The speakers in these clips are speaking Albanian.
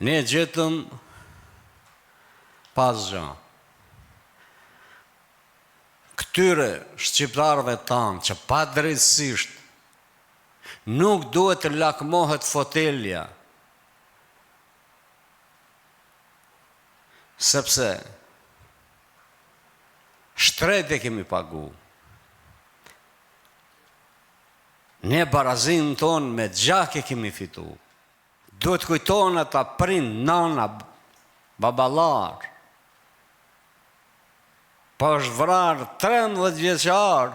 Ne gjetëm pas gjë. Këtyre shqiptarëve tanë që pa drejtësisht nuk duhet të lakmohet fotelja, sepse shtret e kemi pagu. Ne barazin tonë me gjak e kemi fitu. Duhet kujtonë ata prind, nana, babalar. Pa është vrarë 13 vjeçar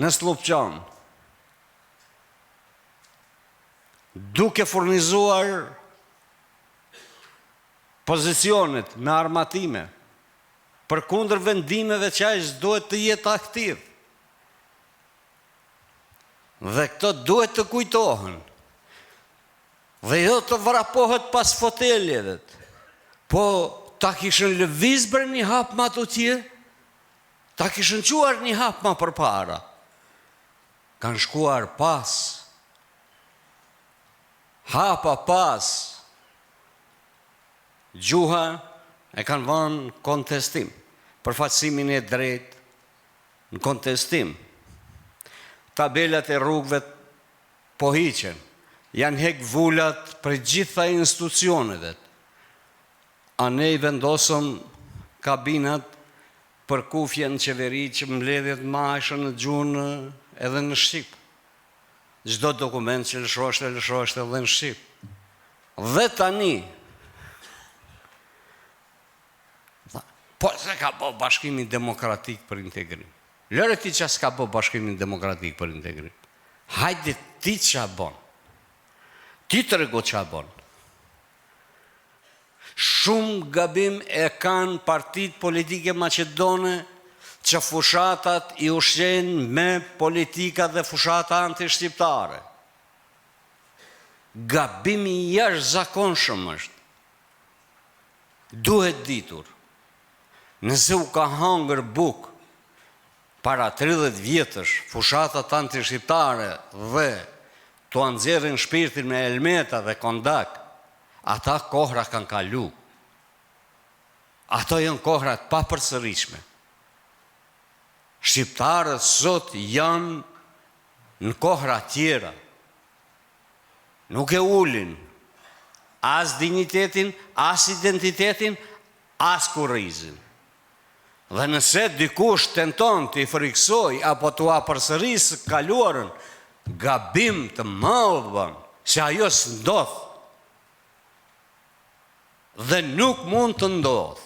në Slupçan, duke furnizuar pozicionet me armatime për kundër vendimeve që ai duhet të jetë aktiv. Dhe këto duhet të kujtohen. Dhe jo të vrapohet pas foteljeve, po ta kishën lëviz për një hap ma të tjerë, ta kishën quar një hap ma për para. Kanë shkuar pas, hapa pas, gjuha e kanë vënë kontestim, përfaqësimin e drejt në kontestim. Tabelat e rrugëve po hiqen, janë hek vullat për gjitha institucioneve. A ne i vendosëm kabinat për kufje në qeveri që mbledhjet mashën në gjunë edhe në Shqip. Çdo dokument që lëshoshte edhe në Shqip. Dhe tani, po se ka bo Bashkimi Demokratik për Integrim. Lëre ti që s'ka bo Bashkimin Demokratik për Integrim. Hajde ti që bon. Ti të rego që bon. Shumë gabim e kanë partit politike maqedone që fushatat i ushqenë me politika dhe fushata anti-shqiptare. Gabimi jashtëzakonshëm është. Duhet ditur. Nëse u ka hangër buk para 30 vjetësh fushatat anti-shqiptare dhe të anxjerrin shpirtin me elmeta dhe kondak, ata kohra kanë kalu. Ato janë kohrat pa përsëritshme. Shqiptarët sot janë në kohra tjera. Nuk e ulin as dignitetin, as identitetin, as kurrizin. Dhe nëse dikush tenton të i friksoj apo të apërsërisë kaluarën, gabim të madh bën, se ajo s'ndodh dhe nuk mund të ndodh.